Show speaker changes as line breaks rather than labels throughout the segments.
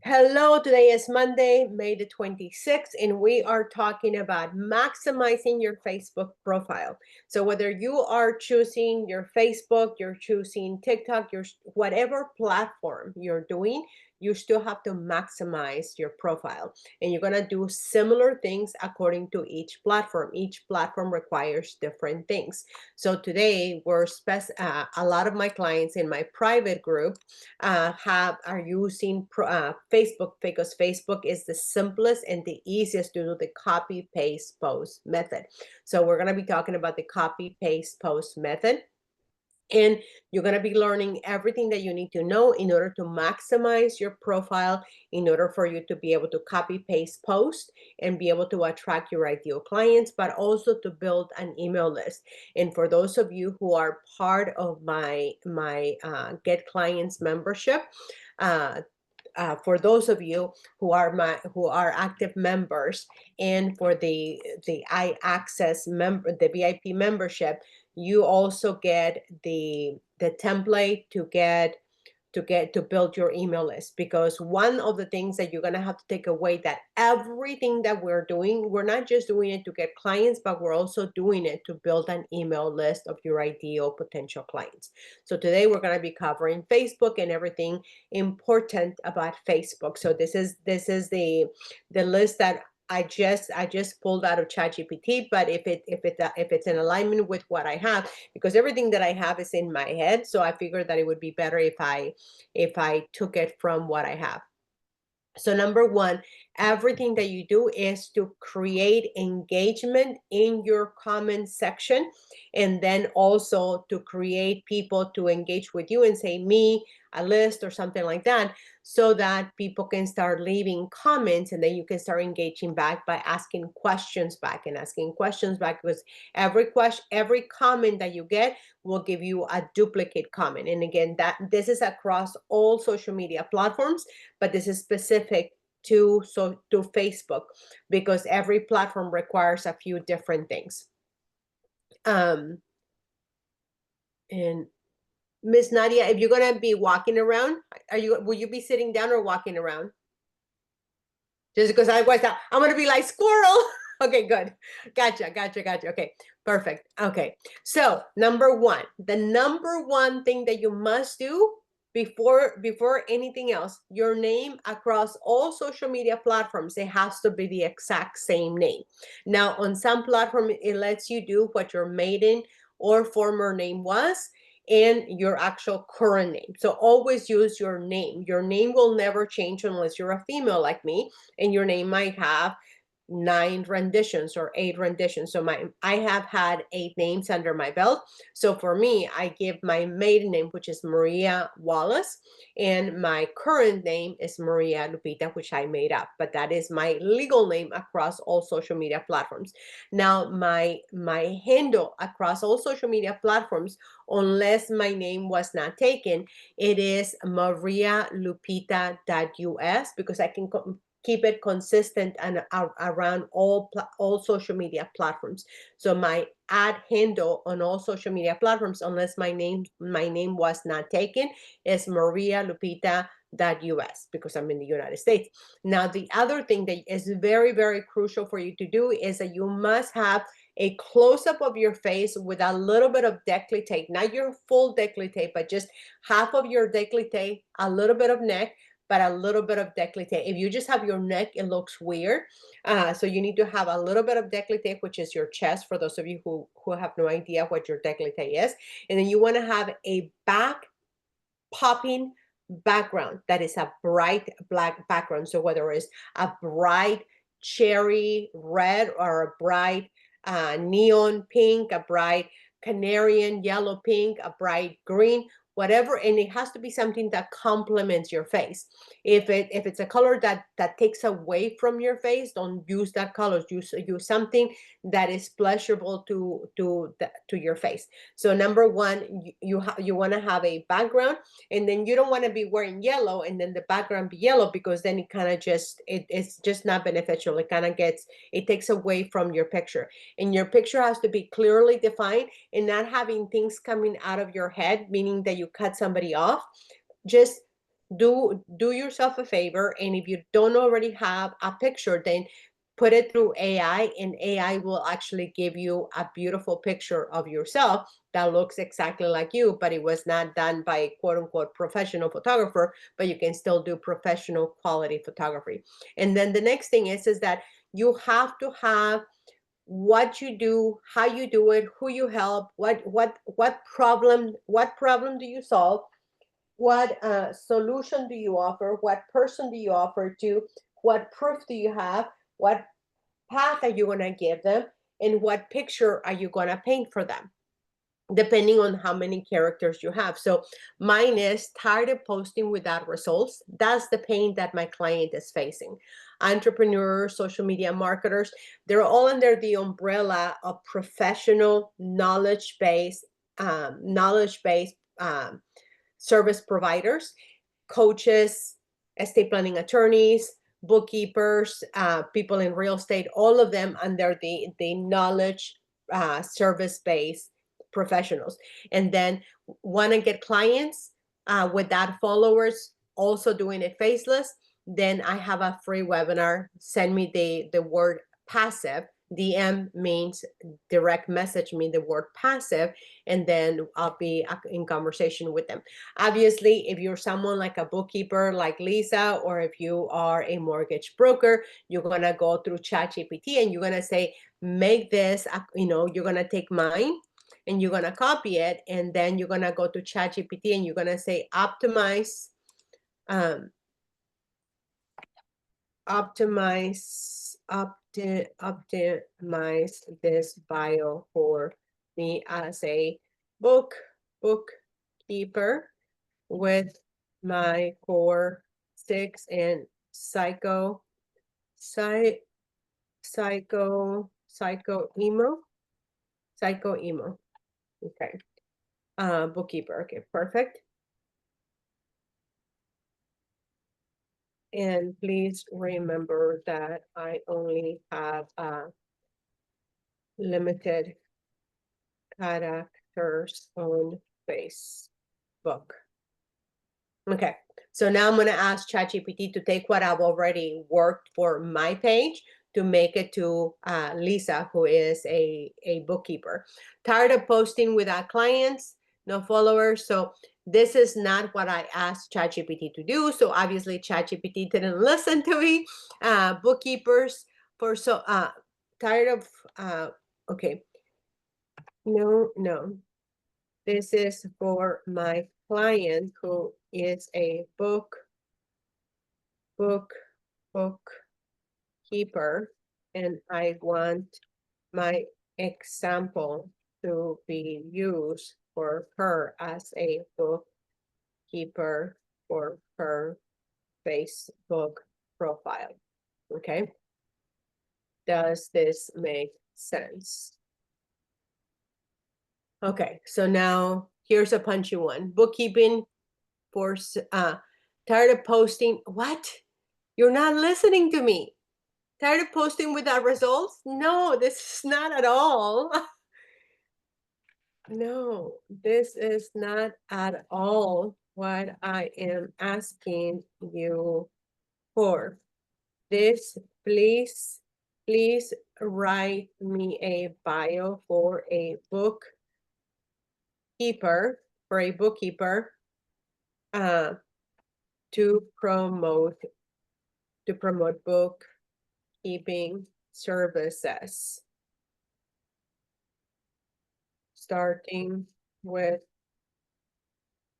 Hello, today is Monday, May the 26th, and we are talking about maximizing your Facebook profile. So whether you are choosing your Facebook, you're choosing TikTok, your whatever platform you're doing, you still have to maximize your profile. And you're gonna do similar things according to each platform. Each platform requires different things. So today a lot of my clients in my private group are using Facebook because Facebook is the simplest and the easiest to do the copy paste post method. So we're going to be talking about the copy paste post method. And you're going to be learning everything that you need to know in order to maximize your profile, in order for you to be able to copy paste post and be able to attract your ideal clients, but also to build an email list. And for those of you who are part of my Get Clients membership, for those of you who are active members, and for the the VIP membership, you also get the template to build your email list. Because one of the things that you're going to have to take away, that everything that we're doing, we're not just doing it to get clients, but we're also doing it to build an email list of your ideal potential clients. So today we're going to be covering Facebook and everything important about Facebook. So this is the list that I just pulled out of ChatGPT, but if it's in alignment with what I have, because everything that I have is in my head, so I figured that it would be better if I took it from what I have. So number one, everything that you do is to create engagement in your comment section, and then also to create people to engage with you and say me, a list or something like that, so that people can start leaving comments, and then you can start engaging back by asking questions back because every comment that you get will give you a duplicate comment. And again, this is across all social media platforms, but this is specific to Facebook, because every platform requires a few different things. And Miss Nadia, if you're gonna be walking around, will you be sitting down or walking around? Just because otherwise I'm gonna be like squirrel. Okay, good. Gotcha. Okay, perfect. Okay, so the number one thing that you must do before anything else, your name across all social media platforms, it has to be the exact same name. Now, on some platform, it lets you do what your maiden or former name was and your actual current name. So always use your name. Your name will never change unless you're a female like me, and your name might have 9 renditions or 8 renditions. So I have had 8 names under my belt. So for me, I give my maiden name, which is Maria Wallace, and my current name is Maria Lupita, which I made up, but that is my legal name across all social media platforms. Now, my handle across all social media platforms, unless my name was not taken, it is marialupita.us, because I can keep it consistent and around all social media platforms. So my ad handle on all social media platforms, unless my name was not taken, is marialupita.us, because I'm in the United States. Now, the other thing that is very, very crucial for you to do is that you must have a close-up of your face with a little bit of décolleté, not your full décolleté, but just half of your décolleté, a little bit of neck, but a little bit of décolleté. If you just have your neck, it looks weird. So you need to have a little bit of décolleté, which is your chest, for those of you who have no idea what your décolleté is. And then you want to have a back popping background that is a bright black background. So whether it's a bright cherry red or a bright neon pink, a bright canarian yellow pink, a bright green, whatever, and it has to be something that complements your face. If it's a color that takes away from your face, don't use that color. Use something that is pleasurable to your face. So number one, you want to have a background, and then you don't want to be wearing yellow and then the background be yellow, because then it kind of it's just not beneficial. It kind of it takes away from your picture, and your picture has to be clearly defined and not having things coming out of your head, meaning that you cut somebody off. Just do yourself a favor, and if you don't already have a picture, then put it through AI, and AI will actually give you a beautiful picture of yourself that looks exactly like you, but it was not done by a quote unquote professional photographer, but you can still do professional quality photography. And then the next thing is that you have to have what you do, how you do it, who you help, what problem do you solve, what solution do you offer, what person do you offer to, what proof do you have, what path are you going to give them, and what picture are you going to paint for them, depending on how many characters you have. So mine is tired of posting without results. That's the pain that my client is facing. Entrepreneurs, social media marketers, they're all under the umbrella of professional knowledge-based service providers, coaches, estate planning attorneys, bookkeepers, people in real estate, all of them under the knowledge service-based professionals. And then want to get clients without followers, also doing it faceless, then I have a free webinar. Send me the word passive. DM means direct message me the word passive, and then I'll be in conversation with them. Obviously, if you're someone like a bookkeeper like Lisa, or if you are a mortgage broker, you're going to go through ChatGPT and you're going to say, make this, you're going to take mine and you're going to copy it. And then you're going to go to ChatGPT and you're going to say, optimize this bio for me as a bookkeeper with my core 6 and psycho emo. Okay. Bookkeeper. Okay, perfect. And please remember that I only have limited characters on Facebook. Okay, so now I'm going to ask ChatGPT to take what I've already worked for my page to make it to Lisa, who is a bookkeeper. Tired of posting without clients, no followers. So this is not what I asked ChatGPT to do. So obviously ChatGPT didn't listen to me. Bookkeepers tired of, okay. No. This is for my client who is a bookkeeper, and I want my example to be used for her as a bookkeeper for her Facebook profile. Okay. Does this make sense? Okay, so now here's a punchy one. Bookkeeping for tired of posting. What? You're not listening to me. Tired of posting without results? No, this is not at all. No, this is not at all what I am asking you for. This, please write me a bio for a bookkeeper, to promote bookkeeping services, starting with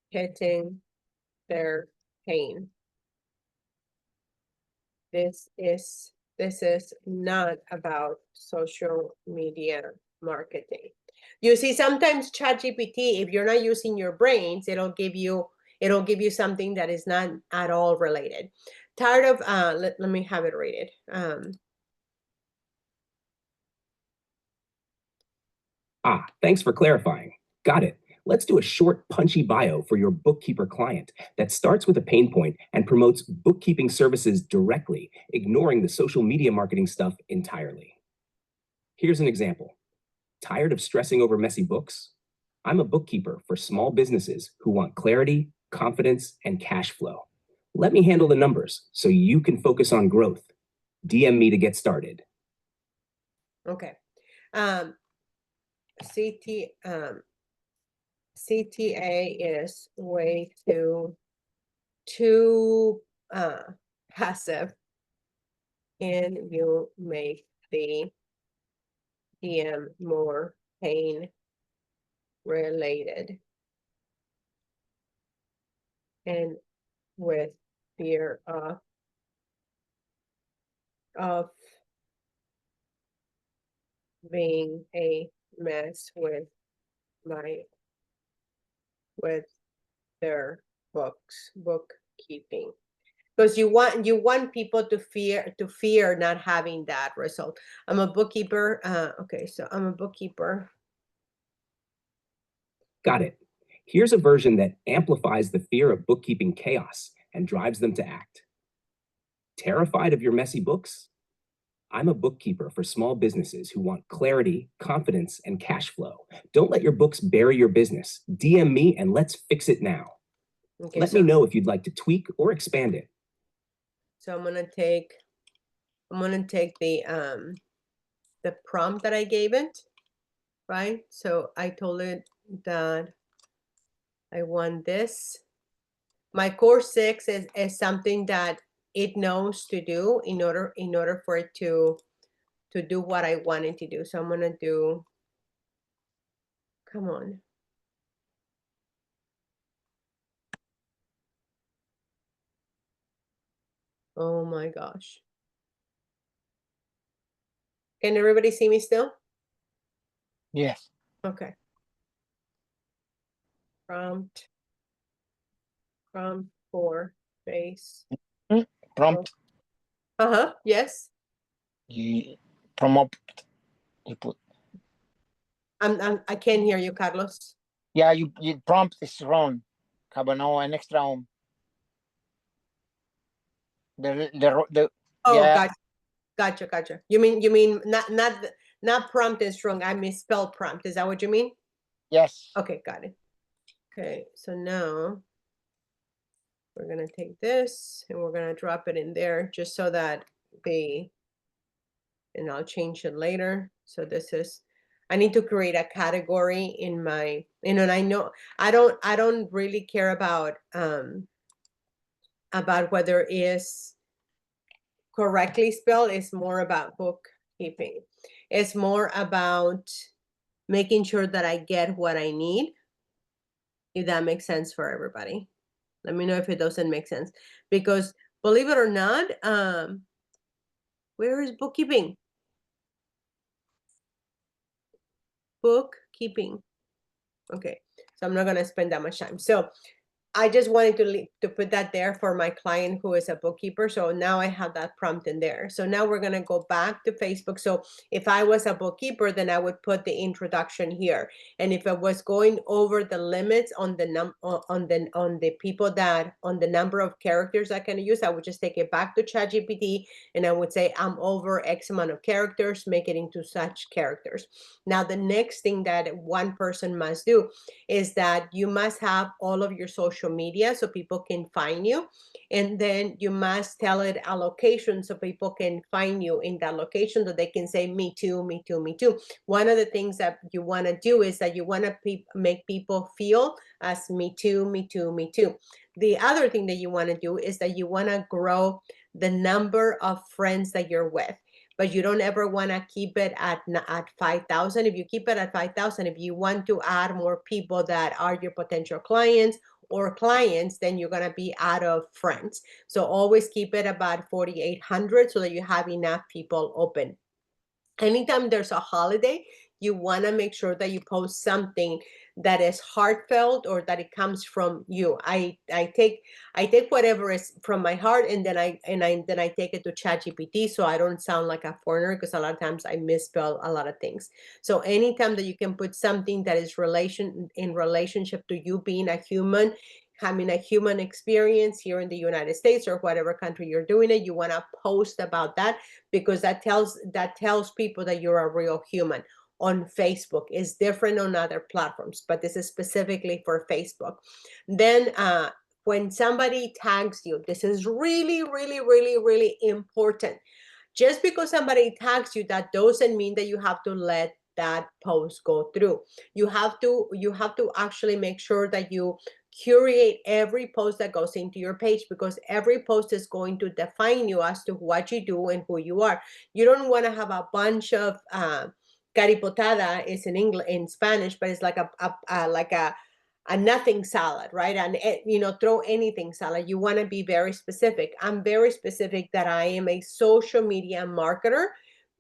hitting their pain. This is not about social media marketing. You see, sometimes ChatGPT, if you're not using your brains, it'll give you something that is not at all related. Tired of let me have it rated.
Thanks for clarifying. Got it. Let's do a short, punchy bio for your bookkeeper client that starts with a pain point and promotes bookkeeping services directly, ignoring the social media marketing stuff entirely. Here's an example. Tired of stressing over messy books? I'm a bookkeeper for small businesses who want clarity, confidence, and cash flow. Let me handle the numbers so you can focus on growth. DM me to get started.
Okay. CTA is way too passive, and you make the DM more pain related and with fear of being a mess with their bookkeeping, because you want people to fear not having that result. I'm a bookkeeper. Okay, so I'm a bookkeeper.
Got it. Here's a version that amplifies the fear of bookkeeping chaos and drives them to act. Terrified of your messy books? I'm a bookkeeper for small businesses who want clarity, confidence, and cash flow. Don't let your books bury your business. DM me and let's fix it now. Okay, let me know if you'd like to tweak or expand it.
So I'm gonna take the prompt that I gave it, right? So I told it that I want this. My core 6 is something that it knows to do in order for it to do what I want it to do. So I'm gonna do, come on. Oh my gosh. Can everybody see me still?
Yes.
Okay. Prompt for face.
Prompt.
Yes.
You prompt. You put.
I can't hear you, Carlos.
Yeah, you prompt is wrong. Cabano an extra the
Oh,
yeah.
Gotcha. You mean not prompt is wrong. I misspelled prompt. Is that what you mean?
Yes.
Okay, got it. Okay, so now we're gonna take this and we're gonna drop it in there just so that and I'll change it later. So this is, I need to create a category in my, and I know I don't really care about whether it is correctly spelled. It's more about bookkeeping. It's more about making sure that I get what I need. If that makes sense for everybody. Let me know if it doesn't make sense. Because believe it or not, where is bookkeeping? Bookkeeping. Okay, so I'm not gonna spend that much time. So I just wanted to put that there for my client who is a bookkeeper. So now I have that prompt in there. So now we're gonna go back to Facebook. So if I was a bookkeeper, then I would put the introduction here. And if I was going over the limits on the people that on the number of characters I can use, I would just take it back to ChatGPT and I would say I'm over X amount of characters, make it into such characters. Now the next thing that one person must do is that you must have all of your social media so people can find you, and then you must tell it a location so people can find you in that location so they can say me too, me too, me too. One of the things that you want to do is that you want to make people feel as me too, me too, me too. The other thing that you want to do is that you want to grow the number of friends that you're with, but you don't ever want to keep it at 5,000. If you keep it at 5,000, if you want to add more people that are your potential clients or clients, then you're going to be out of friends. So always keep it about 4,800 so that you have enough people open. Anytime there's a holiday, you want to make sure that you post something that is heartfelt or that it comes from you. I take whatever is from my heart and then I take it to ChatGPT so I don't sound like a foreigner, because a lot of times I misspell a lot of things. So anytime that you can put something that is in relationship to you being a human, having a human experience here in the United States or whatever country you're doing it, you want to post about that, because that tells people that you're a real human. On Facebook is different on other platforms, but this is specifically for Facebook. Then when somebody tags you, this is really, really, really, really important. Just because somebody tags you, that doesn't mean that you have to let that post go through. You have to actually make sure that you curate every post that goes into your page, because every post is going to define you as to what you do and who you are. You don't want to have a bunch of caripotada is in English, in Spanish, but it's like a nothing salad, right? And throw anything salad. You want to be very specific. I'm very specific that I am a social media marketer,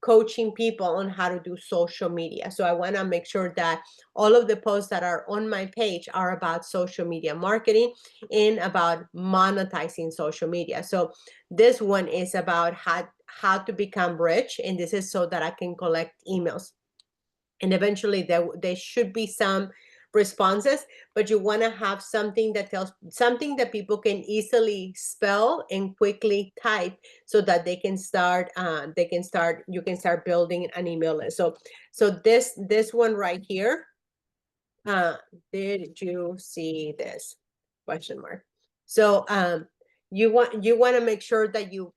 coaching people on how to do social media. So I want to make sure that all of the posts that are on my page are about social media marketing and about monetizing social media. So this one is about how to become rich, and this is so that I can collect emails. And eventually there should be some responses, but you want to have something that tells, something that people can easily spell and quickly type, so that you can start building an email list. So this one right here, did you see this question mark? So you want to make sure that you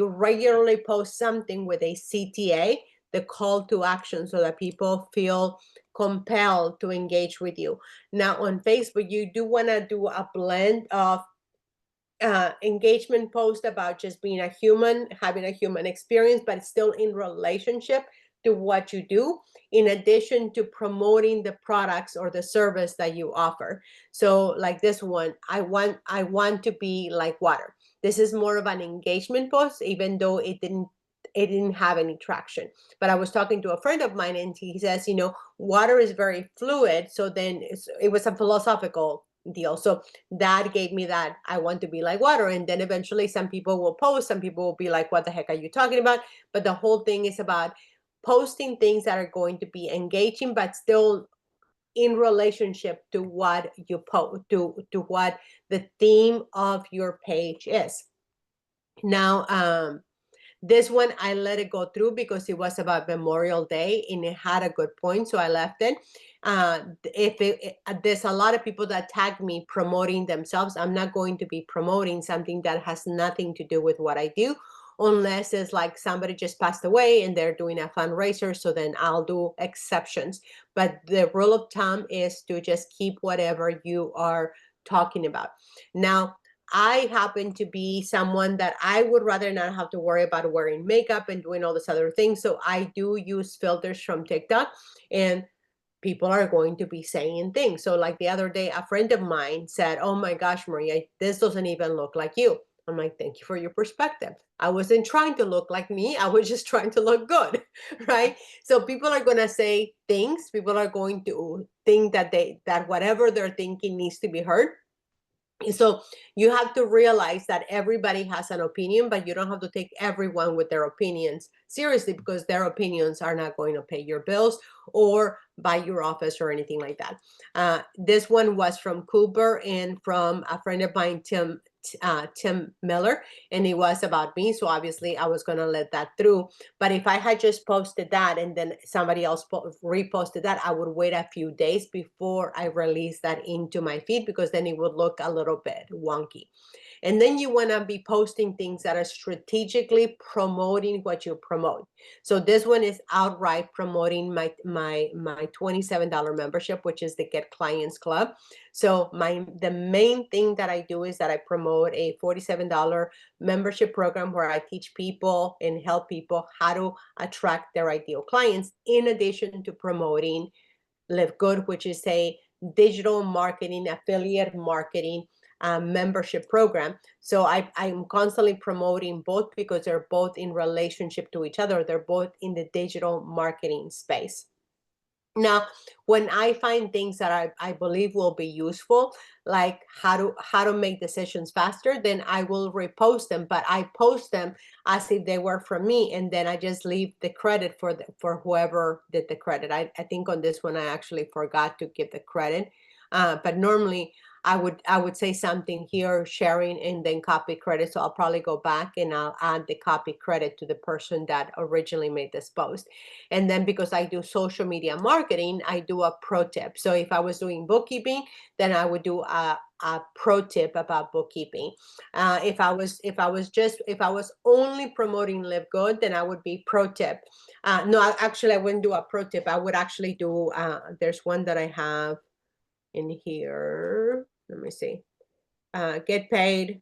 regularly post something with a CTA, the call to action, so that people feel compelled to engage with you. Now on Facebook, you do want to do a blend of engagement post about just being a human, having a human experience, but still in relationship to what you do, in addition to promoting the products or the service that you offer. So like this one, I want to be like water. This is more of an engagement post, even though it didn't have any traction. But I was talking to a friend of mine, and he says, water is very fluid. So then it was a philosophical deal. So that gave me that I want to be like water. And then eventually some people will post, some people will be like, what the heck are you talking about? But the whole thing is about posting things that are going to be engaging, but still in relationship to what you post, to what the theme of your page is. Now, this one, I let it go through because it was about Memorial Day and it had a good point, so I left it. There's a lot of people that tag me promoting themselves. I'm not going to be promoting something that has nothing to do with what I do, unless it's like somebody just passed away and they're doing a fundraiser, so then I'll do exceptions. But the rule of thumb is to just keep whatever you are talking about. Now, I happen to be someone that I would rather not have to worry about wearing makeup and doing all this other things. So I do use filters from TikTok, and people are going to be saying things. So like the other day, a friend of mine said, oh my gosh, Maria, this doesn't even look like you. I'm like, thank you for your perspective. I wasn't trying to look like me. I was just trying to look good, right? So people are going to say things. People are going to think that whatever they're thinking needs to be heard. So you have to realize that everybody has an opinion, but you don't have to take everyone with their opinions seriously, because their opinions are not going to pay your bills or buy your office or anything like that. This one was from Cooper and from a friend of mine, Tim Miller, and it was about me. So obviously I was going to let that through. But if I had just posted that and then somebody else reposted that, I would wait a few days before I release that into my feed, because then it would look a little bit wonky. And then you want to be posting things that are strategically promoting what you promote. So this one is outright promoting my $27 membership, which is the Get Clients Club. So the main thing that I do is that I promote a $47 membership program where I teach people and help people how to attract their ideal clients, in addition to promoting Live Good, which is a digital marketing, affiliate marketing membership program. So I'm constantly promoting both, because they're both in relationship to each other. They're both in the digital marketing space. Now, when I find things that I believe will be useful, like how to make decisions faster, then I will repost them. But I post them as if they were from me, and then I just leave the credit for whoever did the credit. I think on this one I actually forgot to give the credit, but normally I would say something here, sharing, and then copy credit. So I'll probably go back and I'll add the copy credit to the person that originally made this post. And then because I do social media marketing, I do a pro tip. So if I was doing bookkeeping, then I would do a a pro tip about bookkeeping. If I was only promoting Live Good, then I would be pro tip. No, actually, I wouldn't do a pro tip. I would actually do. There's one that I have in here. Let me see. Get paid.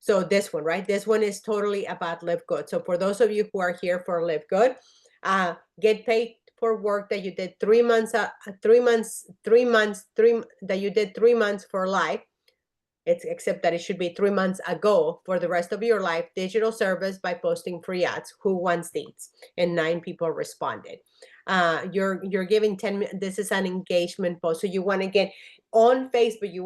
So this one, right? This one is totally about Live Good. So for those of you who are here for Live Good, get paid for work that you did 3 months, that you did 3 months for life. It's except that it should be 3 months ago for the rest of your life. Digital service by posting free ads. Who wants these? And 9 people responded. You're giving 10. This is an engagement post. So you want to get on Facebook. You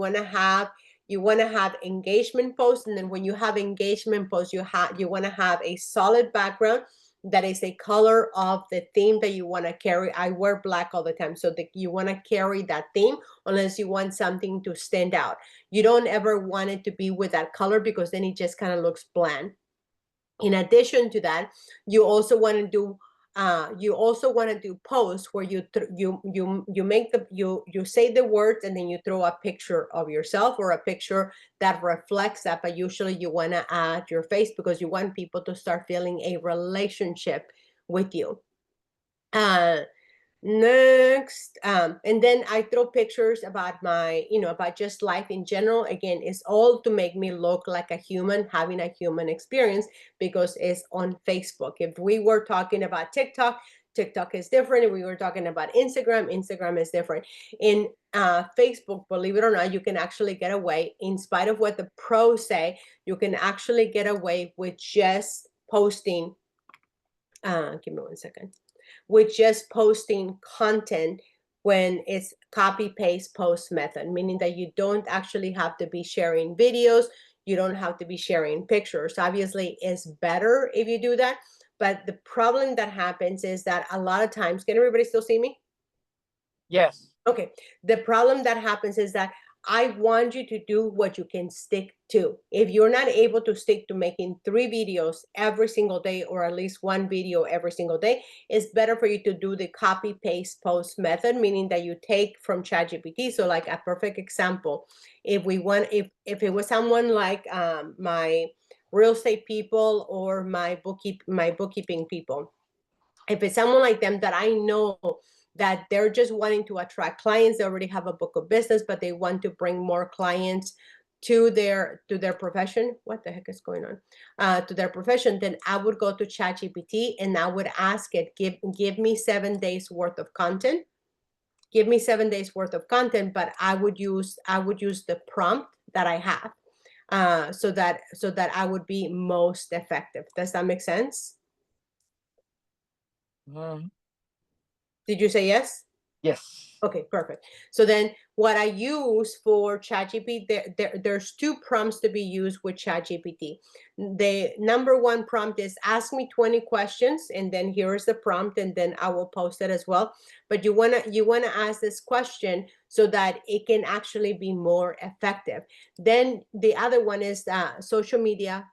want to have engagement posts, and then when you have engagement posts, you want to have a solid background that is a color of the theme that you want to carry. I wear black all the time, so that you want to carry that theme unless you want something to stand out. You don't ever want it to be with that color because then it just kind of looks bland. In addition to that, you also want to do posts where you say the words and then you throw a picture of yourself or a picture that reflects that. But usually you want to add your face because you want people to start feeling a relationship with you. Next, and then I throw pictures about about just life in general. Again, it's all to make me look like a human, having a human experience, because it's on Facebook. If we were talking about TikTok is different. If we were talking about Instagram is different. In Facebook, believe it or not, you can actually get away, in spite of what the pros say, you can actually get away with just posting. Give me 1 second. With just posting content when it's copy paste post method, meaning that you don't actually have to be sharing videos, you don't have to be sharing pictures. Obviously, it's better if you do that, but the problem that happens is that a lot of times, can everybody still see me?
Yes.
Okay, the problem that happens is that I want you to do what you can stick to. If you're not able to stick to making 3 videos every single day, or at least 1 video every single day, it's better for you to do the copy paste post method, meaning that you take from ChatGPT. So like a perfect example, if it was someone like my real estate people or my bookkeeping people, if it's someone like them that I know that they're just wanting to attract clients, they already have a book of business, but they want to bring more clients to their profession. What the heck is going on? To their profession, then I would go to ChatGPT and I would ask it, give me 7 days worth of content. Give me 7 days worth of content, but I would use the prompt that I have, so that I would be most effective. Does that make sense? Did you say yes?
Yes.
Okay, perfect. So then what I use for ChatGPT, there's 2 prompts to be used with ChatGPT. The number 1 prompt is ask me 20 questions, and then here is the prompt, and then I will post it as well. But you wanna ask this question so that it can actually be more effective. Then the other one is social media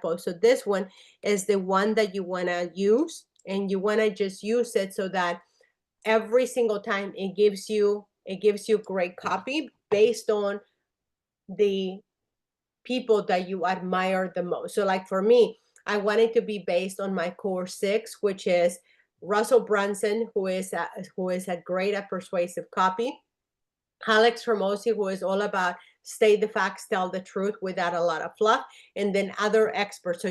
post. So this one is the one that you wanna use, and you wanna just use it so that every single time it gives you great copy based on the people that you admire the most. So like for me, I want it to be based on my core 6, which is Russell Brunson, who is great at persuasive copy, Alex Hormozi, who is all about state the facts, tell the truth without a lot of fluff, and then other experts. So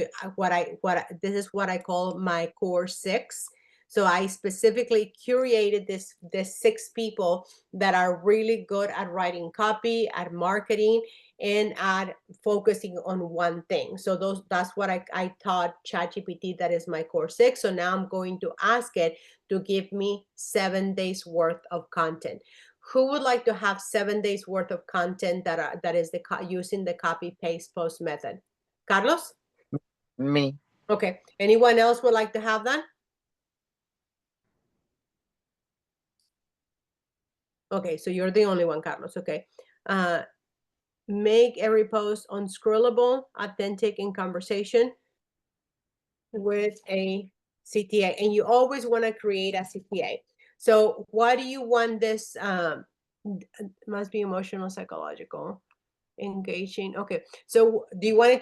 this is what I call my core 6. So I specifically curated this 6 people that are really good at writing copy, at marketing, and at focusing on one thing. So that's what I taught ChatGPT. That is my core 6. So now I'm going to ask it to give me 7 days worth of content. Who would like to have 7 days worth of content that is using the copy paste post method? Carlos?
Me.
Okay. Anyone else would like to have that? Okay, so you're the only one, Carlos. Okay. Make every post unscrollable, authentic, in conversation with a CTA. And you always want to create a CTA. So what do you want this must be emotional, psychological, engaging. Okay, so do you wanted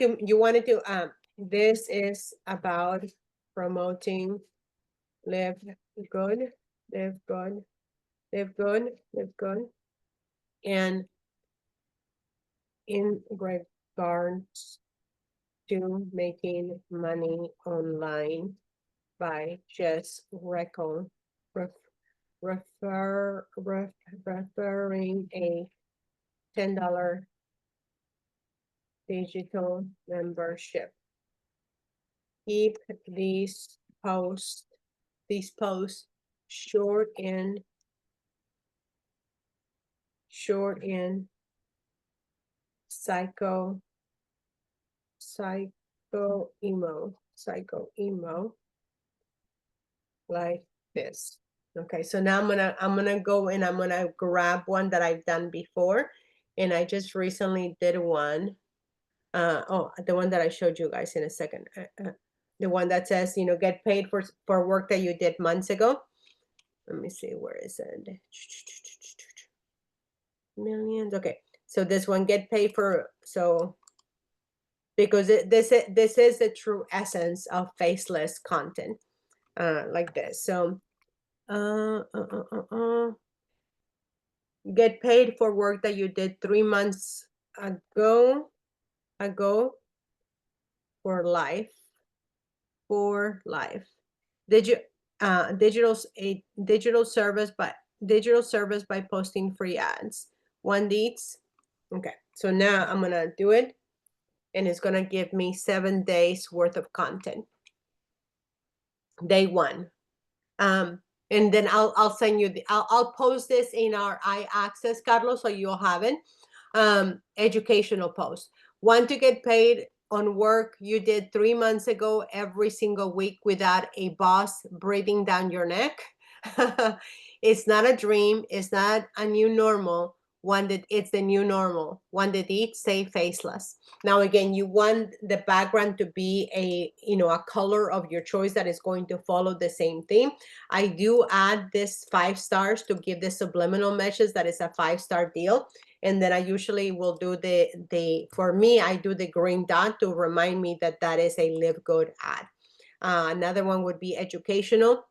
to this is about promoting live good, live good, live good, live good, and in regards to making money online by just referring a $10 digital membership. Keep these posts short and psycho emo like this. Okay, so now I'm gonna go and I'm gonna grab one that I've done before, and I just recently did one. Oh, the one that I showed you guys in a second. The one that says, get paid for work that you did months ago. Let me see, where is it? Millions. Okay, so this one, get paid for, so because this is the true essence of faceless content, like this. So get paid for work that you did 3 months ago for life. Did you digital service by posting free ads, one deeds. Okay, so now I'm gonna do it, and it's gonna give me 7 days worth of content. Day 1, and then I'll send you I'll post this in our iAccess, Carlos, so you'll have it. Educational post. Want to get paid on work you did 3 months ago every single week without a boss breathing down your neck? It's not a dream. It's not a new normal. It's the new normal. One that eats, stay faceless. Now, again, you want the background to be a color of your choice that is going to follow the same theme. I do add this 5 stars to give the subliminal message that is a 5-star deal. And then I usually will do for me, I do the green dot to remind me that that is a live good ad. Another one would be educational.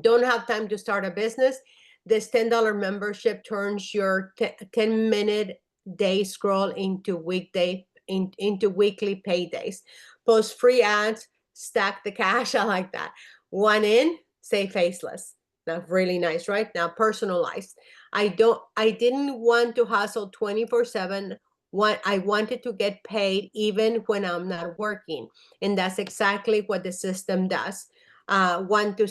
Don't have time to start a business? This $10 membership turns your 10-minute day scroll into weekly paydays. Post free ads, stack the cash. I like that. One in, say faceless. Now, really nice, right? Now, personalized. I didn't want to hustle 24/7. I wanted to get paid even when I'm not working. And that's exactly what the system does. Want to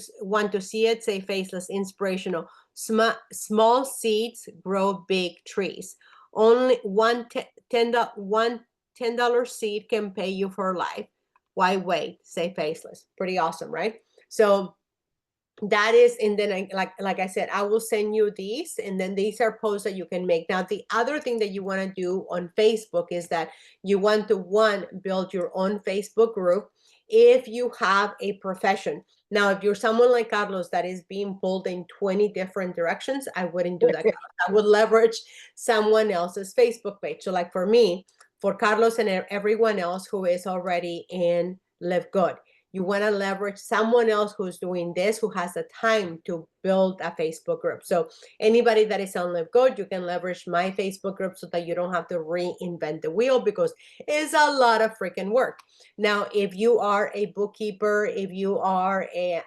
see it, say faceless, inspirational. Small seeds grow big trees. Only one $10 seed can pay you for life. Why wait? Say faceless. Pretty awesome, right? So that is, and then like I said, I will send you these, and then these are posts that you can make. Now, the other thing that you want to do on Facebook is that you want to build your own Facebook group if you have a profession. Now, if you're someone like Carlos that is being pulled in 20 different directions, I wouldn't do that. I would leverage someone else's Facebook page. So like for me, for Carlos and everyone else who is already in Live Good, you want to leverage someone else who's doing this, who has the time to build a Facebook group. So anybody that is on Live Good, you can leverage my Facebook group so that you don't have to reinvent the wheel, because it's a lot of freaking work. Now, if you are a bookkeeper, if you are a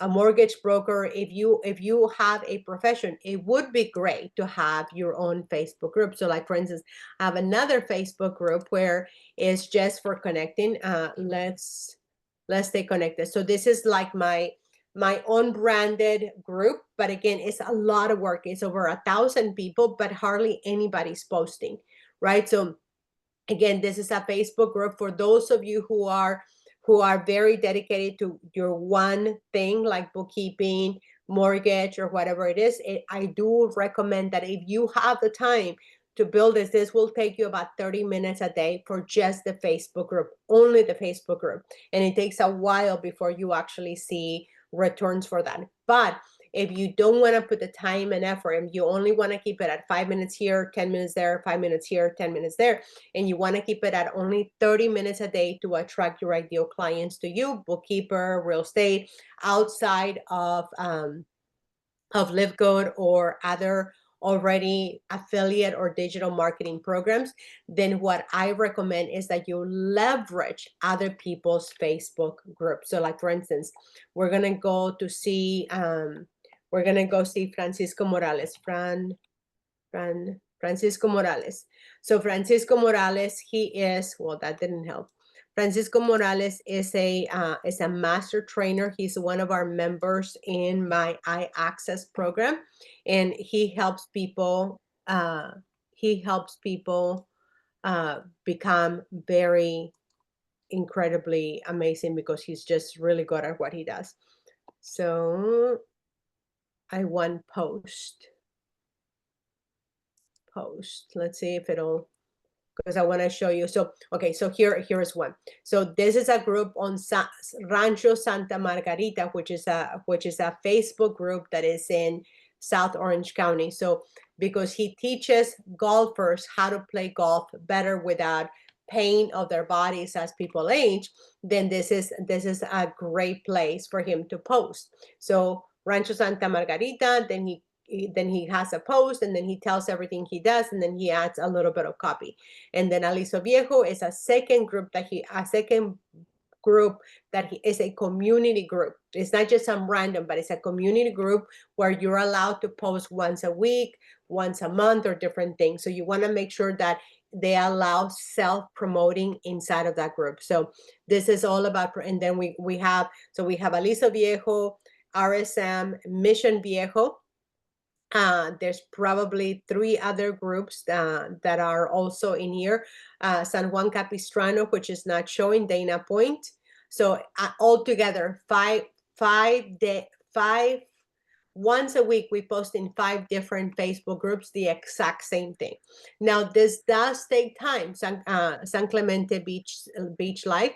mortgage broker, if you have a profession, it would be great to have your own Facebook group. So like, for instance, I have another Facebook group where it's just for connecting. Let's stay connected. So this is like my own branded group, but again, it's a lot of work. It's over 1,000 people, but hardly anybody's posting, right? So again, this is a Facebook group for those of you who are very dedicated to your one thing, like bookkeeping, mortgage, or whatever it is. I do recommend that if you have the time to build this will take you about 30 minutes a day for just the Facebook group, only the Facebook group. And it takes a while before you actually see returns for that. But If you don't want to put the time and effort, and you only want to keep it at 5 minutes here, 10 minutes there, 5 minutes here, 10 minutes there, and you want to keep it at only 30 minutes a day to attract your ideal clients to you, bookkeeper, real estate, outside of Live Good or other already affiliate or digital marketing programs, then what I recommend is that you leverage other people's Facebook groups. So like, for instance, we're going to go see Francisco Morales. Francisco Morales. So Francisco Morales, he is, well, that didn't help. Francisco Morales is a master trainer. He's one of our members in my iAccess program, and he helps people. Become very incredibly amazing because he's just really good at what he does. So I want post. Let's see if it'll, because I want to show you. So, okay, so here is one. So this is a group on Rancho Santa Margarita, which is a Facebook group that is in South Orange County. So because he teaches golfers how to play golf better without pain of their bodies as people age, then this is a great place for him to post. So Rancho Santa Margarita, then he has a post, and then he tells everything he does, and then he adds a little bit of copy. And then Aliso Viejo is a second group that is a community group. It's not just some random, but it's a community group where you're allowed to post once a week, once a month, or different things. So you want to make sure that they allow self-promoting inside of that group. So this is all about, and then we have Aliso Viejo, RSM, Mission Viejo. There's probably 3 other groups that are also in here. San Juan Capistrano, which is not showing, Dana Point. So altogether, 5 once a week, we post in 5 different Facebook groups the exact same thing. Now, this does take time, San Clemente Beach Life.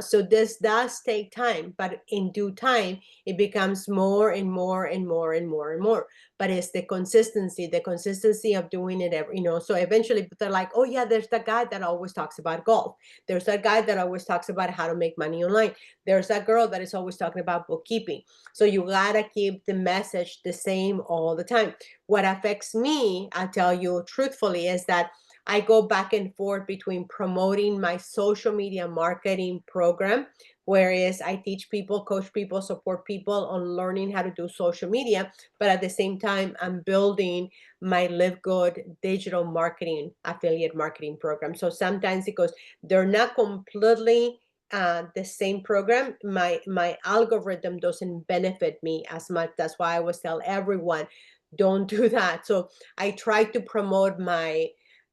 So this does take time, but in due time, it becomes more and more and more and more and more. But it's the consistency of doing it every, so eventually they're like, oh yeah, there's that guy that always talks about golf. There's that guy that always talks about how to make money online. There's that girl that is always talking about bookkeeping. So you gotta keep the message the same all the time. What affects me, I tell you truthfully, is that I go back and forth between promoting my social media marketing program, whereas I teach people, coach people, support people on learning how to do social media, but at the same time, I'm building my Live Good digital marketing, affiliate marketing program. So sometimes it goes, they're not completely the same program. My algorithm doesn't benefit me as much. That's why I always tell everyone, don't do that. So I try to promote my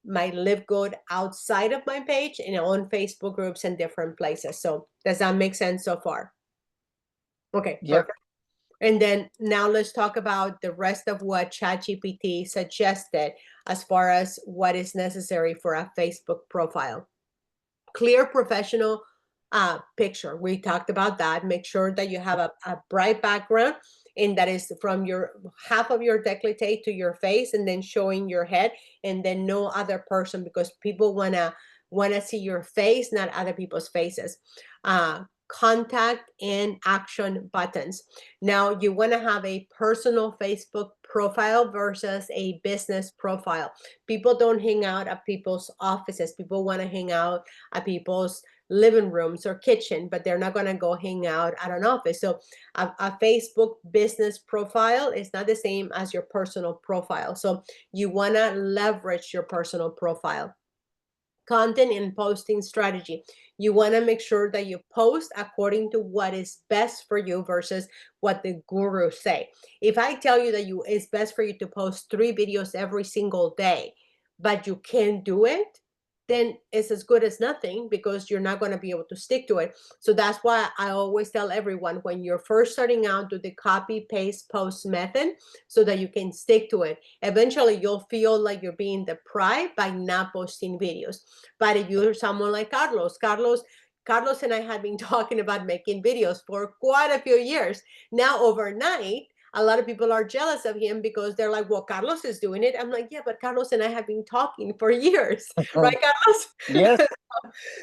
Live Good outside of my page and on Facebook groups and different places. So does that make sense so far? Okay,
Yep.
perfect. And then now let's talk about the rest of what ChatGPT suggested as far as what is necessary for a Facebook profile. Clear professional picture. We talked about that. Make sure that you have a bright background, and that is from your half of your décolleté to your face, and then showing your head, and then no other person, because people wanna see your face, not other people's faces. Contact and action buttons. Now you want to have a personal Facebook profile versus a business profile. People don't hang out at people's offices. People want to hang out at people's living rooms or kitchen, but they're not going to go hang out at an office. So a Facebook business profile is not the same as your personal profile. So you want to leverage your personal profile. Content and posting strategy. You want to make sure that you post according to what is best for you versus what the gurus say. If I tell you that it's best for you to post 3 videos every single day, but you can't do it, then it's as good as nothing, because you're not going to be able to stick to it. So that's why I always tell everyone, when you're first starting out, do the copy, paste, post method so that you can stick to it. Eventually, you'll feel like you're being deprived by not posting videos. But if you're someone like Carlos and I have been talking about making videos for quite a few years. Now, overnight, a lot of people are jealous of him because they're like, well, Carlos is doing it. I'm like, yeah, but Carlos and I have been talking for years, right, Carlos?
Yes.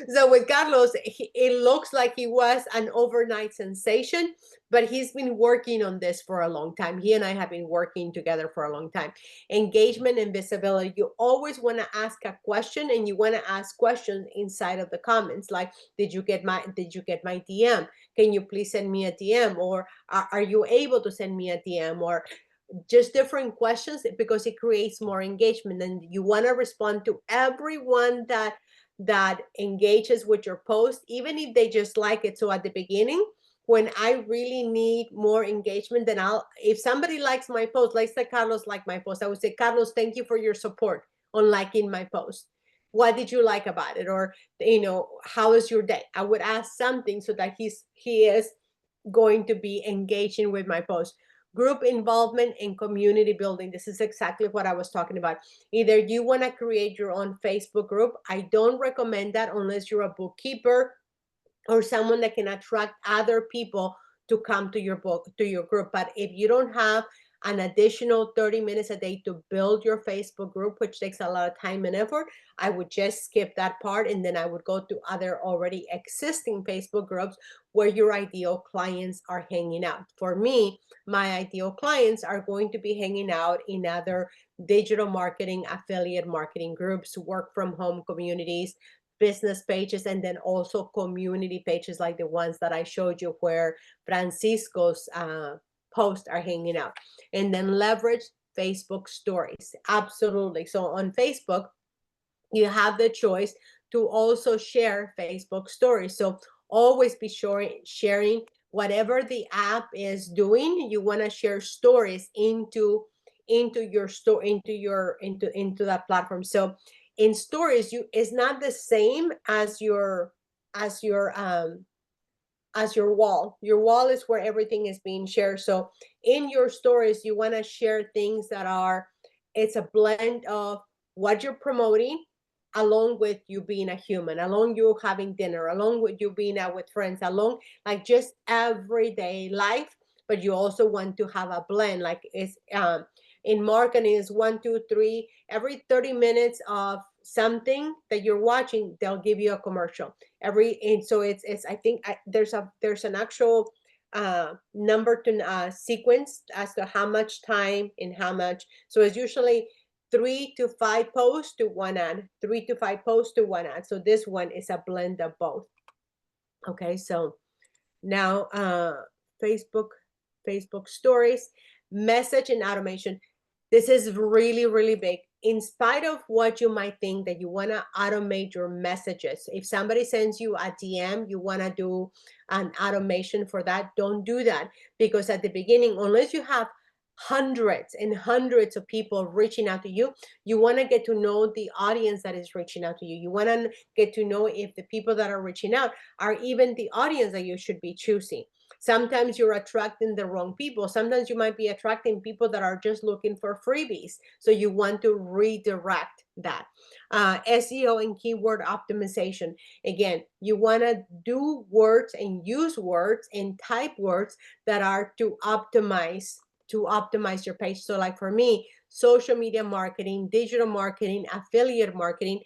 So with Carlos, it looks like he was an overnight sensation, but he's been working on this for a long time. He and I have been working together for a long time. Engagement and visibility. You always want to ask a question, and you want to ask questions inside of the comments, like, did you get my DM? Can you please send me a DM? Or are you able to send me a DM? Or just different questions, because it creates more engagement, and you want to respond to everyone that engages with your post, even if they just like it. So at the beginning, when I really need more engagement, then if somebody likes my post, like say Carlos liked my post, I would say, Carlos, thank you for your support on liking my post. What did you like about it? Or, how is your day? I would ask something so that he is going to be engaging with my post. Group involvement and community building. This is exactly what I was talking about. Either you want to create your own Facebook group. I don't recommend that unless you're a bookkeeper or someone that can attract other people to come to your group. But if you don't have an additional 30 minutes a day to build your Facebook group, which takes a lot of time and effort, I would just skip that part, and then I would go to other already existing Facebook groups where your ideal clients are hanging out. For me, my ideal clients are going to be hanging out in other digital marketing, affiliate marketing groups, work from home communities, business pages, and then also community pages like the ones that I showed you where Francisco's posts are hanging out. And then leverage Facebook stories. Absolutely. So on Facebook, you have the choice to also share Facebook stories. So always be sharing whatever the app is doing. You want to share stories into your store, into that platform. So in stories, it's not the same as your as your wall. Your wall is where everything is being shared. So in your stories, you want to share things that are, it's a blend of what you're promoting, along with you being a human, along you having dinner, along with you being out with friends, along like just everyday life. But you also want to have a blend, like it's in marketing is 1, 2, 3, every 30 minutes of something that you're watching, they'll give you a commercial and so it's I think there's an actual number to sequence as to how much time and how much. So it's usually 3 to 5 posts to one ad, 3 to 5 posts to one ad. So this one is a blend of both. Okay, so now Facebook stories, message and automation. This is really, really big. In spite of what you might think that you want to automate your messages, if somebody sends you a DM, you want to do an automation for that, don't do that. Because at the beginning, unless you have hundreds and hundreds of people reaching out to you, you want to get to know the audience that is reaching out to you. You want to get to know if the people that are reaching out are even the audience that you should be choosing. Sometimes you're attracting the wrong people. Sometimes you might be attracting people that are just looking for freebies. So you want to redirect that. SEO and keyword optimization. Again, you want to do words and use words and type words that are to optimize your page. So like for me, social media marketing, digital marketing, affiliate marketing,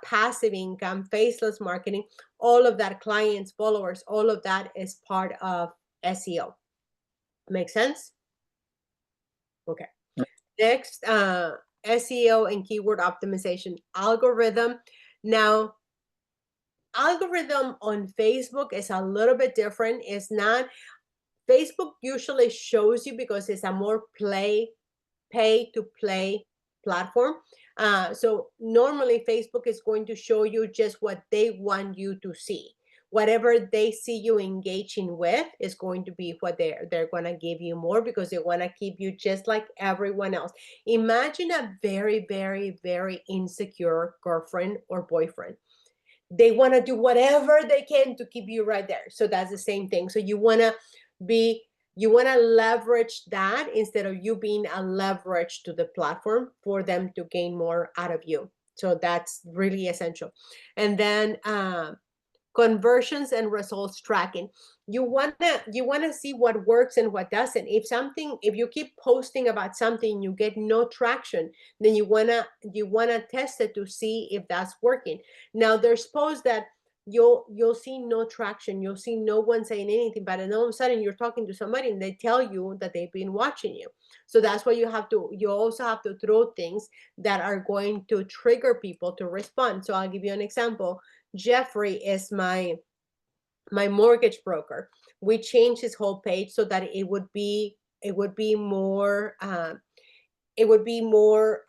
passive income, faceless marketing, all of that, clients, followers, all of that is part of SEO. Make sense? Okay. Next, SEO and keyword optimization. Algorithm. Now, algorithm on Facebook is a little bit different. It's not, Facebook usually shows you, because it's a more pay to play platform. So normally Facebook is going to show you just what they want you to see. Whatever they see you engaging with is going to be what they're going to give you more, because they want to keep you just like everyone else. Imagine a very, very, very insecure girlfriend or boyfriend. They want to do whatever they can to keep you right there. So that's the same thing. So you want to leverage that instead of you being a leverage to the platform for them to gain more out of you. So that's really essential. And then Conversions and results tracking. You wanna see what works and what doesn't. If you keep posting about something, you get no traction, then you wanna test it to see if that's working. Now there's posts that you'll see no traction, you'll see no one saying anything, but then all of a sudden you're talking to somebody and they tell you that they've been watching you. So that's why you also have to throw things that are going to trigger people to respond. So I'll give you an example. Jeffrey is my mortgage broker. We changed his whole page so that it would be more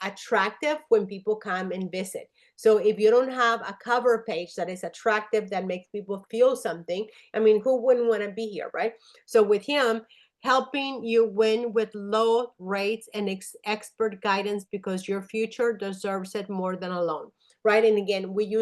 attractive when people come and visit. So if you don't have a cover page that is attractive, that makes people feel something, I mean, who wouldn't want to be here, right? So with him, helping you win with low rates and expert guidance, because your future deserves it more than a loan, right? And again, we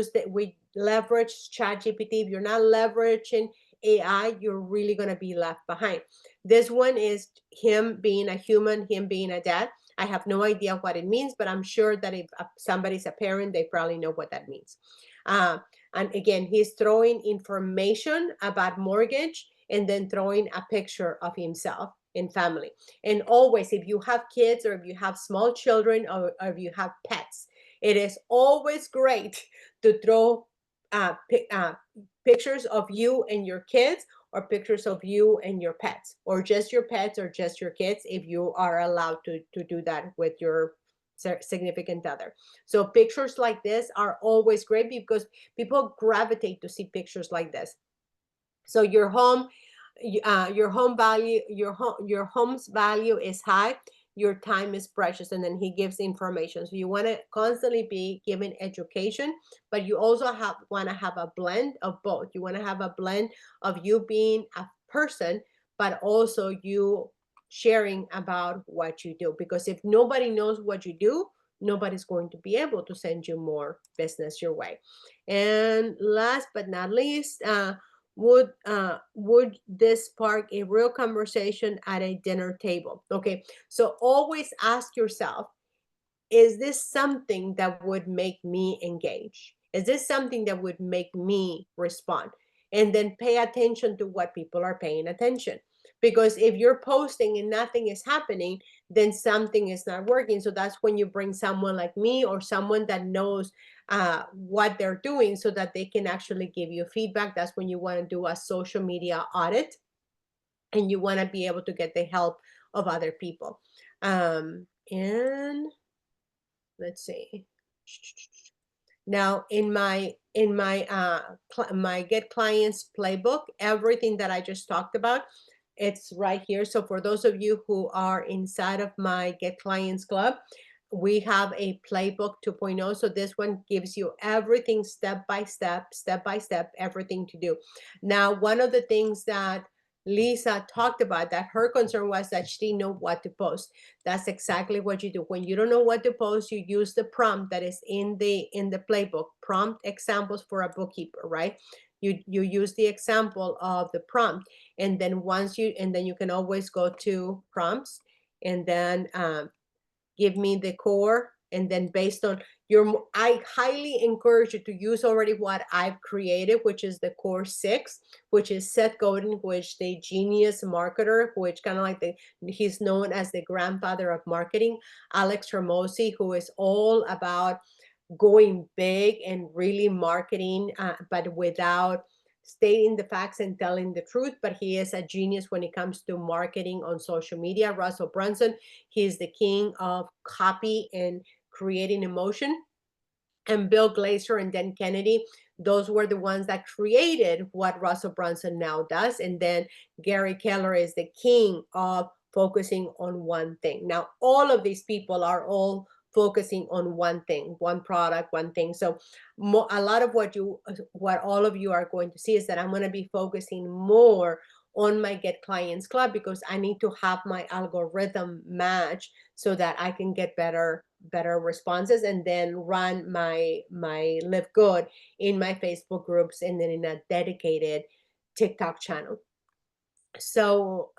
leverage ChatGPT. If you're not leveraging AI, you're really going to be left behind. This one is him being a human, him being a dad. I have no idea what it means, but I'm sure that if somebody's a parent, they probably know what that means. And again, he's throwing information about mortgage and then throwing a picture of himself and family. And always, if you have kids or if you have small children or if you have pets, it is always great to throw pictures of you and your kids, or pictures of you and your pets, or just your pets or just your kids, if you are allowed to do that with your significant other. So pictures like this are always great because people gravitate to see pictures like this. So your home's value is high, your time is precious. And then he gives information. So you want to constantly be giving education, but you also want to have a blend of both. You want to have a blend of you being a person, but also you sharing about what you do. Because if nobody knows what you do, nobody's going to be able to send you more business your way. And last but not least, would this spark a real conversation at a dinner table? Okay, so always ask yourself, is this something that would make me engage? Is this something that would make me respond? And then pay attention to what people are paying attention. Because if you're posting and nothing is happening, then something is not working. So that's when you bring someone like me or someone that knows what they're doing so that they can actually give you feedback. That's when you want to do a social media audit and you want to be able to get the help of other people. And let's see. Now in my my Get Clients playbook, everything that I just talked about, it's right here. So for those of you who are inside of my Get Clients Club, we have a playbook 2.0. So this one gives you everything step by step, everything to do. Now, one of the things that Lisa talked about, that her concern was that she didn't know what to post. That's exactly what you do. When you don't know what to post, you use the prompt that is in the playbook. Prompt examples for a bookkeeper, right? You use the example of the prompt, and then you can always go to prompts and then give me the core, and then based on I highly encourage you to use already what I've created, which is the core 6, which is Seth Godin, which the genius marketer, which kind of like he's known as the grandfather of marketing. Alex Hormozi, who is all about going big and really marketing, but without stating the facts and telling the truth. But he is a genius when it comes to marketing on social media. Russell Brunson, he's the king of copy and creating emotion. And Bill Glazer and Dan Kennedy, those were the ones that created what Russell Brunson now does. And then Gary Keller is the king of focusing on one thing. Now, all of these people are all focusing on one thing, one product, one thing. So a lot of what all of you are going to see is that I'm going to be focusing more on my Get Clients Club, because I need to have my algorithm match so that I can get better responses, and then run my Live Good in my Facebook groups and then in a dedicated TikTok channel. So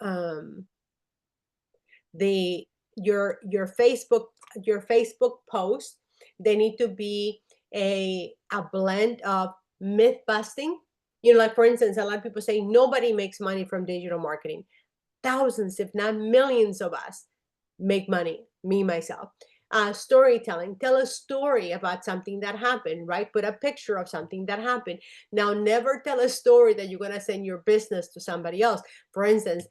your Facebook posts, they need to be a blend of myth busting You know, like for instance, a lot of people say nobody makes money from digital marketing. Thousands, if not millions of us make money, me, myself. Storytelling, tell a story about something that happened, right? Put a picture of something that happened. Now, never tell a story that you're going to send your business to somebody else. For instance,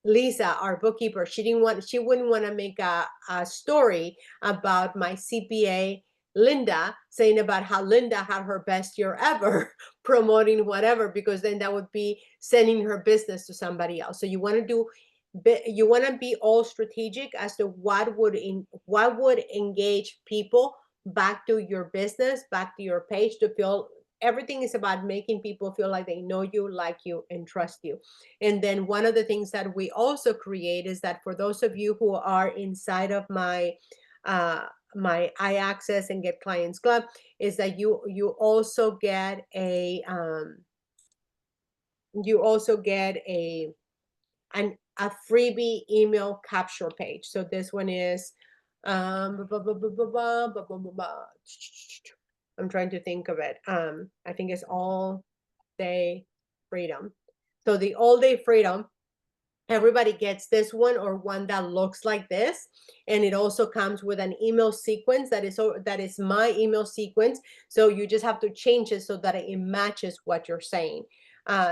Lisa, our bookkeeper, she wouldn't want to make a story about my CPA, Linda, saying about how Linda had her best year ever promoting whatever, because then that would be sending her business to somebody else. So you want to be all strategic as to what would engage people back to your business, back to your page, to feel everything is about making people feel like they know you, like you, and trust you. And then one of the things that we also create is that for those of you who are inside of my my iAccess and Get Clients Club, is that you also get a a freebie email capture page. So this one is I'm trying to think of it. I think it's all day freedom. So the all day freedom, everybody gets this one, or one that looks like this, and it also comes with an email sequence that is my email sequence. So you just have to change it so that it matches what you're saying.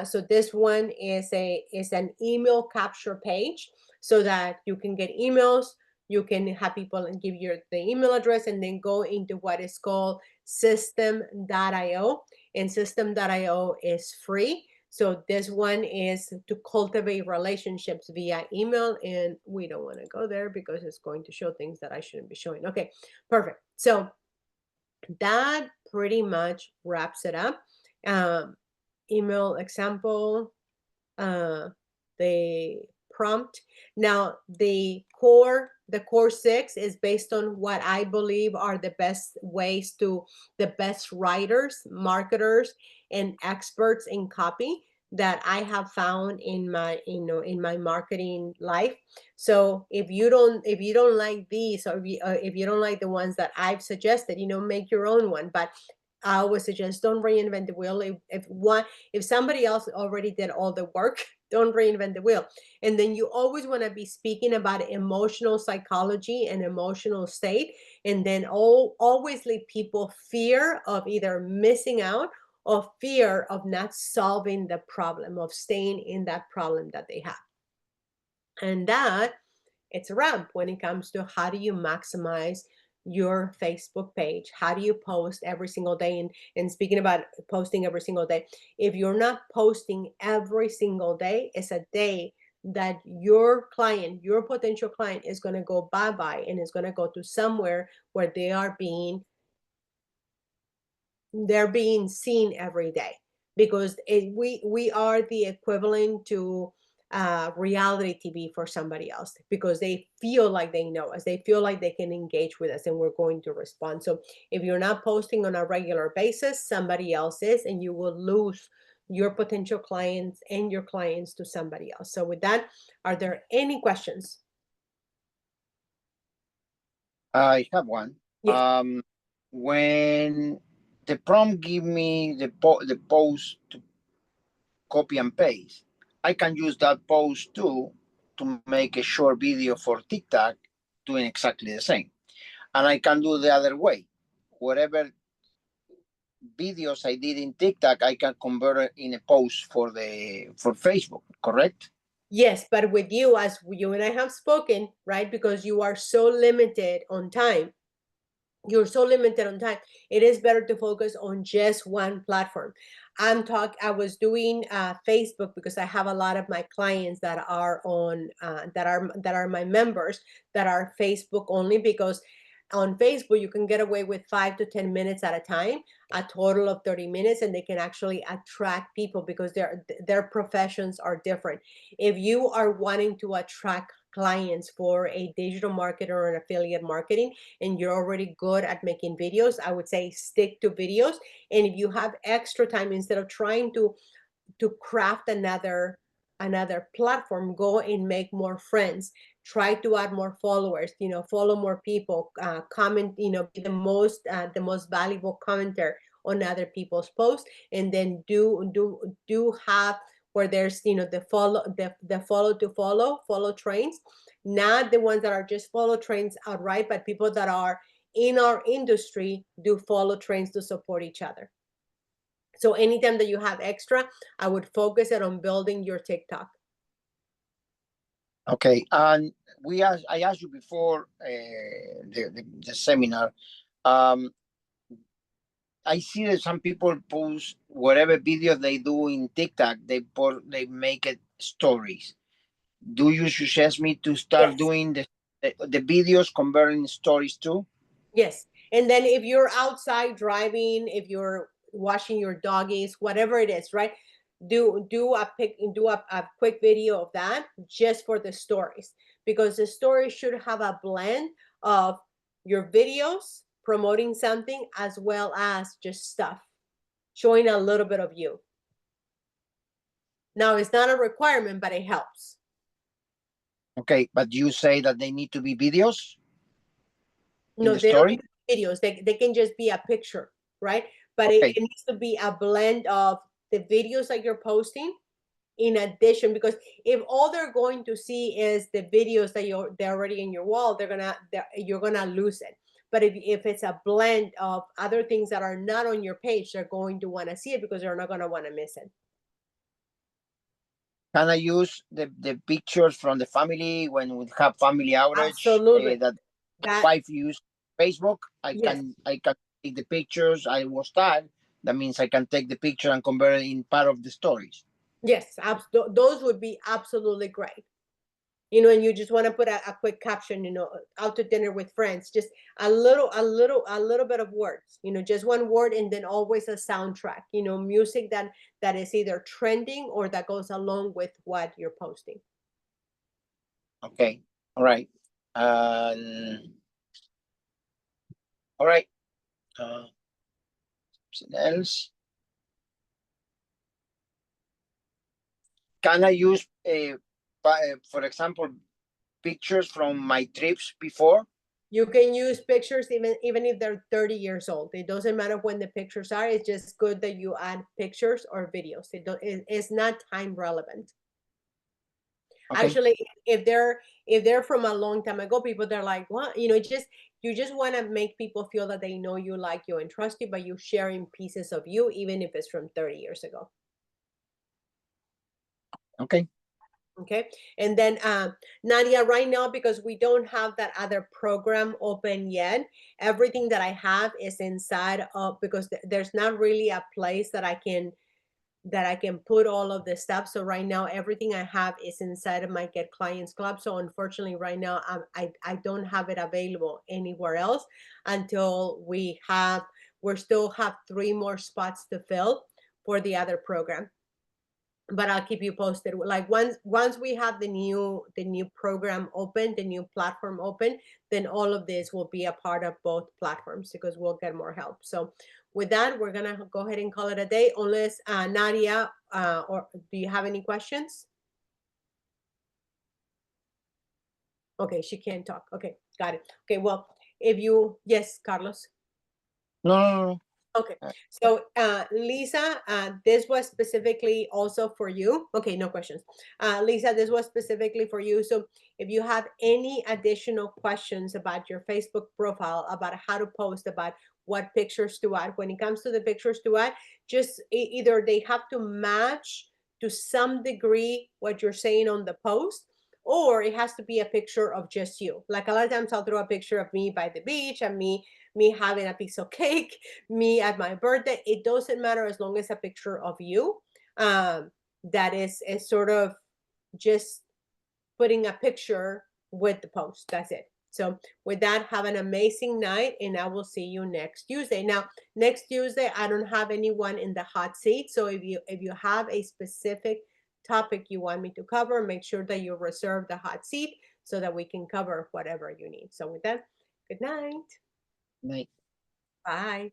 So this one is an email capture page, so that you can get emails. You can have people and give you the email address, and then go into what is called system.io, and system.io is free. So this one is to cultivate relationships via email, and we don't want to go there because it's going to show things that I shouldn't be showing. Okay, perfect. So that pretty much wraps it up. Email example, the prompt. Now the core 6 is based on what I believe are the best writers, marketers, and experts in copy that I have found in my in my marketing life. So if you don't like these, or if you don't like the ones that I've suggested, make your own one. But I always suggest, don't reinvent the wheel. If somebody else already did all the work, don't reinvent the wheel. And then you always want to be speaking about emotional psychology and emotional state, and then always leave people fear of either missing out, or fear of not solving the problem, of staying in that problem that they have. And that, it's a wrap when it comes to how do you maximize your Facebook page. How do you post every single day? And speaking about posting every single day, if you're not posting every single day, it's a day that your potential client is going to go bye-bye, and is going to go to somewhere where they're being seen every day, because we are the equivalent to reality TV for somebody else, because they feel like they know us, they feel like they can engage with us, and we're going to respond. So if you're not posting on a regular basis, somebody else is, and you will lose your potential clients and your clients to somebody else. So with that, are there any questions?
I have one.
Yes.
When the prompt give me the post to copy and paste, I can use that post too to make a short video for TikTok doing exactly the same. And I can do the other way. Whatever videos I did in TikTok, I can convert it in a post for Facebook, correct?
Yes, but with you, as you and I have spoken, right? Because you are so limited on time. It is better to focus on just one platform. I was doing Facebook, because I have a lot of my clients that are on that are my members, that are Facebook only, because on Facebook you can get away with 5 to 10 minutes at a time, a total of 30 minutes, and they can actually attract people, because their professions are different. If you are wanting to attract clients for a digital marketer or an affiliate marketing, and you're already good at making videos, I would say stick to videos. And if you have extra time, instead of trying to craft another platform, go and make more friends, try to add more followers, follow more people, comment, be the most valuable commenter on other people's posts, and then do have where there's, you know, the follow trains, not the ones that are just follow trains outright, but people that are in our industry do follow trains to support each other. So anytime that you have extra, I would focus it on building your TikTok.
Okay, and I asked you before the seminar. I see that some people post whatever video they do in TikTok, they make it stories. Do you suggest me to start
Yes.
doing the videos converting stories too?
Yes. And then if you're outside driving, if you're washing your doggies, whatever it is, right? Do a quick video of that just for the stories, because the stories should have a blend of your videos promoting something as well as just stuff, showing a little bit of you. Now, it's not a requirement, but it helps.
Okay, but you say that they need to be videos?
No, they don't need videos. They can just be a picture, right? But
okay.
it needs to be a blend of the videos that you're posting in addition, because if all they're going to see is the videos that they're already in your wall, you're gonna lose it. But if it's a blend of other things that are not on your page, they're going to want to see it because they're not going to want to miss it.
Can I use the pictures from the family when we have family outage?
Absolutely.
That wife use Facebook. I
Yes.
can take the pictures. I was tagged. That means I can take the picture and convert it in part of the stories.
Yes, those would be absolutely great. You know, and you just want to put a quick caption, you know, out to dinner with friends, just a little bit of words, you know, just one word, and then always a soundtrack, you know, music that is either trending or that goes along with what you're posting.
Okay. All right. All right. Something else. Can I use, for example, pictures from my trips before?
You can use pictures even if they're 30 years old. It doesn't matter when the pictures are. It's just good that you add pictures or videos. It's not time relevant. Okay. Actually, if they're from a long time ago, people, they're like, what? You know, you just want to make people feel that they know you, like you, and trust you, but you sharing pieces of you, even if it's from 30 years ago.
Okay.
Okay. And then Nadia, right now, because we don't have that other program open yet, everything that I have is inside of, because there's not really a place that I can put all of this stuff. So right now, everything I have is inside of my Get Clients Club. So unfortunately, right now, I don't have it available anywhere else until we still have 3 more spots to fill for the other program. But I'll keep you posted. Like once we have the new program open, the new platform open, then all of this will be a part of both platforms because we'll get more help. So with that, we're gonna go ahead and call it a day. Unless Nadia, or do you have any questions? Okay, she can't talk. Okay, got it. Okay, well, yes, Carlos.
No.
Okay, so Lisa, this was specifically also for you. Okay, no questions. Lisa, this was specifically for you. So if you have any additional questions about your Facebook profile, about how to post, about what pictures to add, when it comes to the pictures to add, just either they have to match to some degree what you're saying on the post, or it has to be a picture of just you. Like a lot of times I'll throw a picture of me by the beach and me having a piece of cake, me at my birthday. It doesn't matter as long as a picture of you. That is sort of just putting a picture with the post. That's it. So with that, have an amazing night, and I will see you next Tuesday. Now, next Tuesday, I don't have anyone in the hot seat. So if you have a specific topic you want me to cover, make sure that you reserve the hot seat so that we can cover whatever you need. So with that, good night.
Night.
Bye.